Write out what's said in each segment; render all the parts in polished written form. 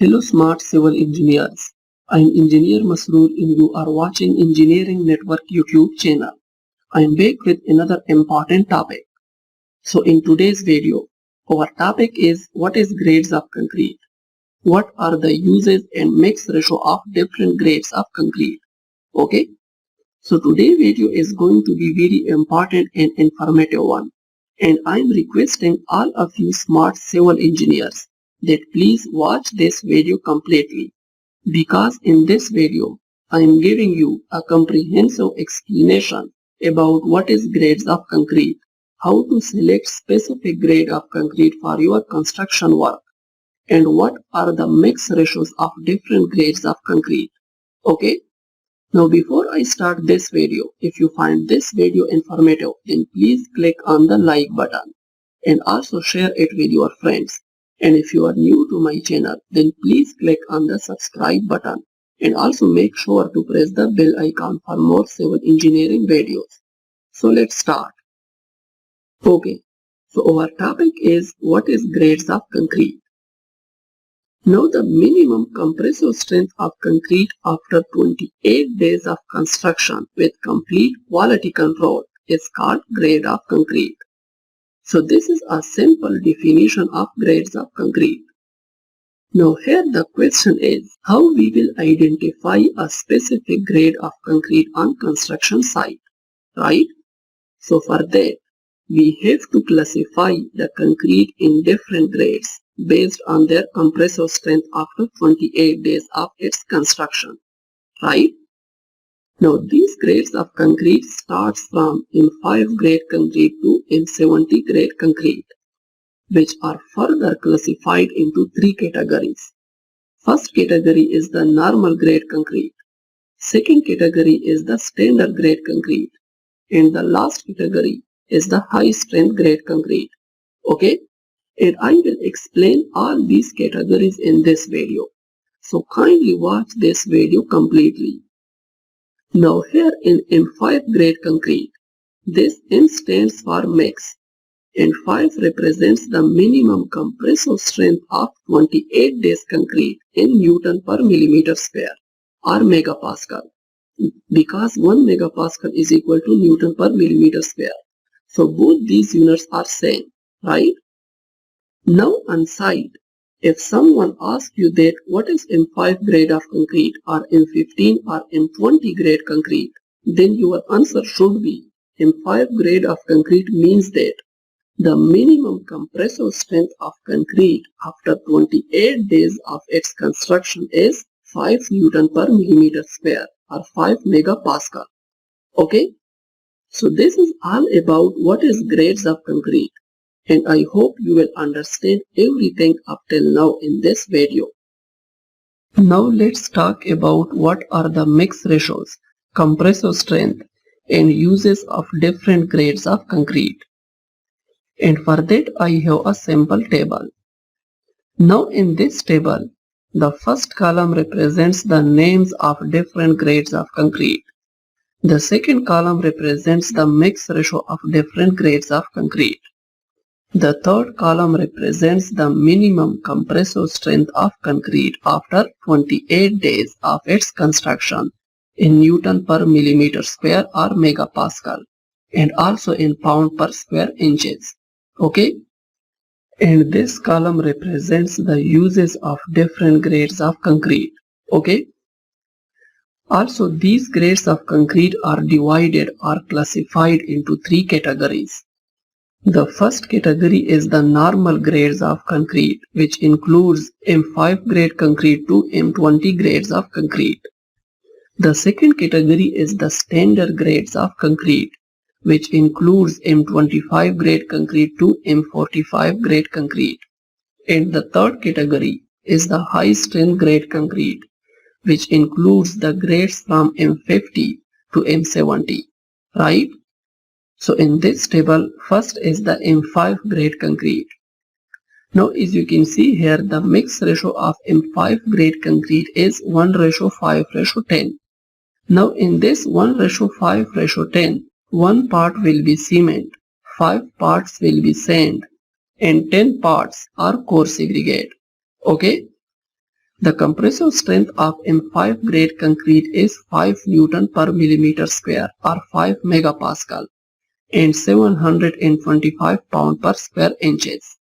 Hello smart civil engineers. I'm Engineer Masroor and you are watching Engineering Network YouTube channel. I'm back with another important topic. So in today's video, our topic is what is grades of concrete? What are the uses and mix ratio of different grades of concrete? Okay. So today's video is going to be very important and informative one. And I'm requesting all of you smart civil engineers that please watch this video completely, because in this video I am giving you a comprehensive explanation about what is grades of concrete, how to select specific grade of concrete for your construction work, and what are the mix ratios of different grades of concrete. Okay. Now before I start this video, if you find this video informative, then please click on the like button and also share it with your friends. And if you are new to my channel, then please click on the subscribe button and also make sure to press the bell icon for more civil engineering videos. So let's start. Okay, so our topic is what is grades of concrete. Now the minimum compressive strength of concrete after 28 days of construction with complete quality control is called grade of concrete. So this is a simple definition of grades of concrete. Now here the question is how we will identify a specific grade of concrete on construction site, right? So for that, we have to classify the concrete in different grades based on their compressive strength after 28 days of its construction, right? Now these grades of concrete starts from M5 grade concrete to M70 grade concrete, which are further classified into three categories. First category is the normal grade concrete, second category is the standard grade concrete, and the last category is the high strength grade concrete. Okay, and I will explain all these categories in this video, so kindly watch this video completely. Now here in M5 grade concrete, this M stands for mix and 5 represents the minimum compressive strength of 28 days concrete in Newton per millimeter square or megapascal, because 1 megapascal is equal to Newton per millimeter square. So both these units are same, right? Now on site, if someone asks you that what is M5 grade of concrete or M15 or M20 grade concrete, then your answer should be M5 grade of concrete means that the minimum compressive strength of concrete after 28 days of its construction is 5 Newton per millimeter square or 5 megapascal. Okay, so this is all about what is grades of concrete, and I hope you will understand everything up till now in this video. Now let's talk about what are the mix ratios, compressive strength, and uses of different grades of concrete. And for that I have a simple table. Now in this table, the first column represents the names of different grades of concrete. The second column represents the mix ratio of different grades of concrete. The third column represents the minimum compressive strength of concrete after 28 days of its construction in Newton per millimeter square or megapascal, and also in pound per square inches. Okay, and this column represents the uses of different grades of concrete. Okay, also these grades of concrete are divided or classified into three categories. The first category is the normal grades of concrete, which includes M5 grade concrete to M20 grades of concrete. The second category is the standard grades of concrete, which includes M25 grade concrete to M45 grade concrete. And the third category is the high strength grade concrete, which includes the grades from M50 to M70, right? So in this table, first is the M5 grade concrete. Now as you can see here, the mix ratio of M5 grade concrete is 1:5:10. Now in this 1:5:10, 1 part will be cement, 5 parts will be sand, and 10 parts are coarse aggregate. Okay? The compressive strength of M5 grade concrete is 5 Newton per millimeter square or 5 megapascal and 725 pound per square inches.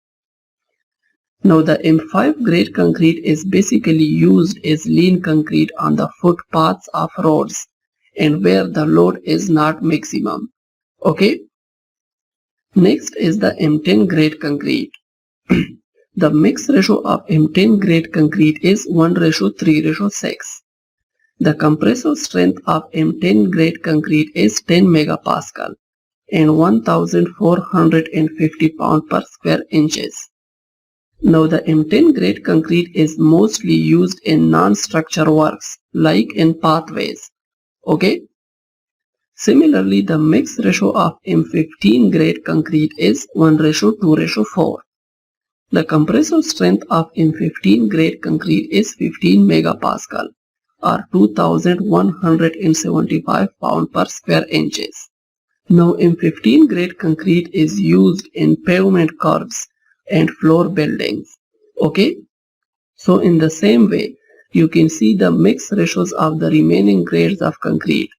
Now the M5 grade concrete is basically used as lean concrete on the footpaths of roads and where the load is not maximum. Okay. Next is the M10 grade concrete. The mix ratio of M10 grade concrete is 1:3:6. The compressive strength of M10 grade concrete is 10 megapascal and 1450 pound per square inches. Now the M10 grade concrete is mostly used in non-structure works like in pathways. Okay. Similarly, the mix ratio of M15 grade concrete is 1:2:4. The compressive strength of M15 grade concrete is 15 megapascal or 2175 pound per square inches. Now M15 grade concrete is used in pavement curbs and floor buildings. Okay. So in the same way, you can see the mix ratios of the remaining grades of concrete,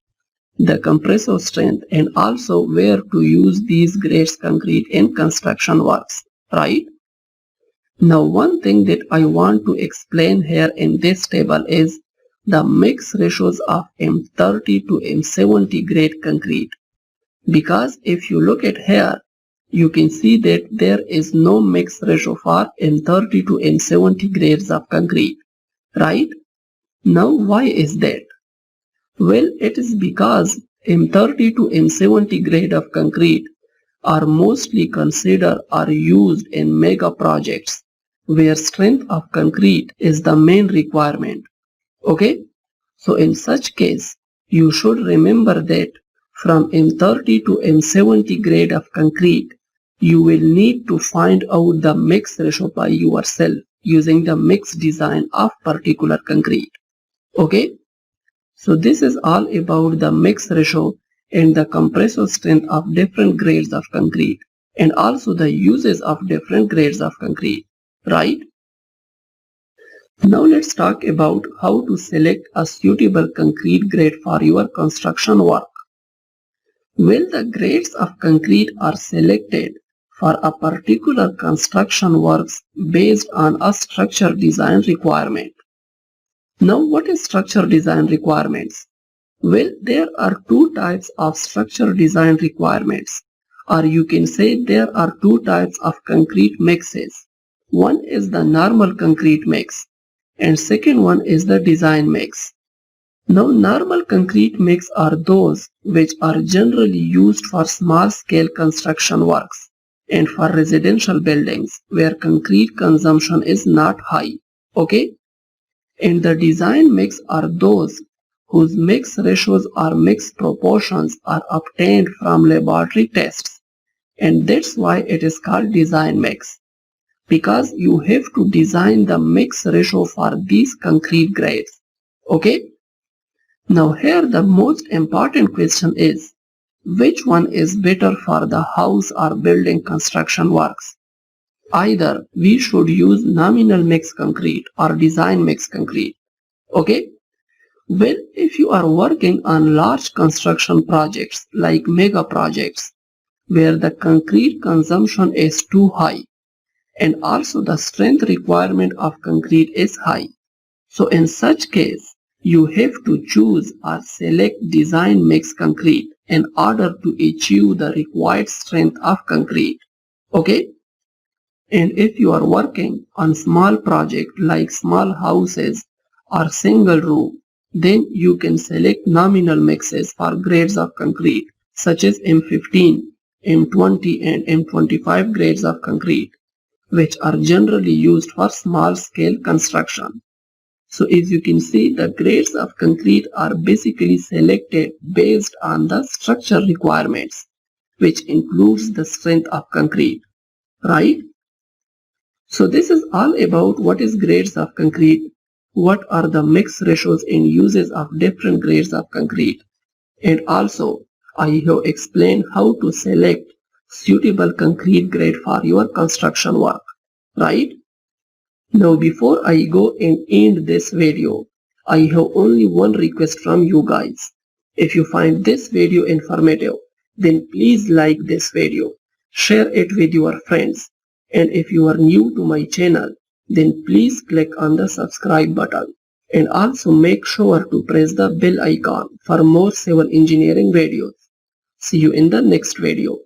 the compressive strength, and also where to use these grades concrete in construction works, right? Now one thing that I want to explain here in this table is the mix ratios of M30 to M70 grade concrete. Because if you look at here, you can see that there is no mix ratio for M30 to M70 grades of concrete, right? Now why is that? Well, it is because M30 to M70 grade of concrete are mostly considered or used in mega projects where strength of concrete is the main requirement. Okay? So in such case, you should remember that from M30 to M70 grade of concrete, you will need to find out the mix ratio by yourself using the mix design of particular concrete. Okay? So this is all about the mix ratio and the compressive strength of different grades of concrete and also the uses of different grades of concrete, right? Now let's talk about how to select a suitable concrete grade for your construction work. Well, the grades of concrete are selected for a particular construction works based on a structure design requirement. Now what is structure design requirements? Well, there are two types of structure design requirements, or you can say there are two types of concrete mixes. One is the normal concrete mix and second one is the design mix. Now normal concrete mix are those which are generally used for small scale construction works and for residential buildings where concrete consumption is not high. Okay? And the design mix are those whose mix ratios or mix proportions are obtained from laboratory tests. And that's why it is called design mix. Because you have to design the mix ratio for these concrete grades. Okay? Now here the most important question is, which one is better for the house or building construction works? Either we should use nominal mix concrete or design mix concrete. Okay? Well, if you are working on large construction projects like mega projects where the concrete consumption is too high and also the strength requirement of concrete is high, so in such case you have to choose or select design mix concrete in order to achieve the required strength of concrete. Okay? And if you are working on small project like small houses or single room, then you can select nominal mixes for grades of concrete such as M15, M20 and M25 grades of concrete, which are generally used for small scale construction. So as you can see, the grades of concrete are basically selected based on the structure requirements, which includes the strength of concrete, right? So this is all about what is grades of concrete, what are the mix ratios and uses of different grades of concrete, and also I have explained how to select suitable concrete grade for your construction work, right? Now before I go and end this video, I have only one request from you guys. If you find this video informative, then please like this video, share it with your friends, and if you are new to my channel, then please click on the subscribe button and also make sure to press the bell icon for more civil engineering videos. See you in the next video.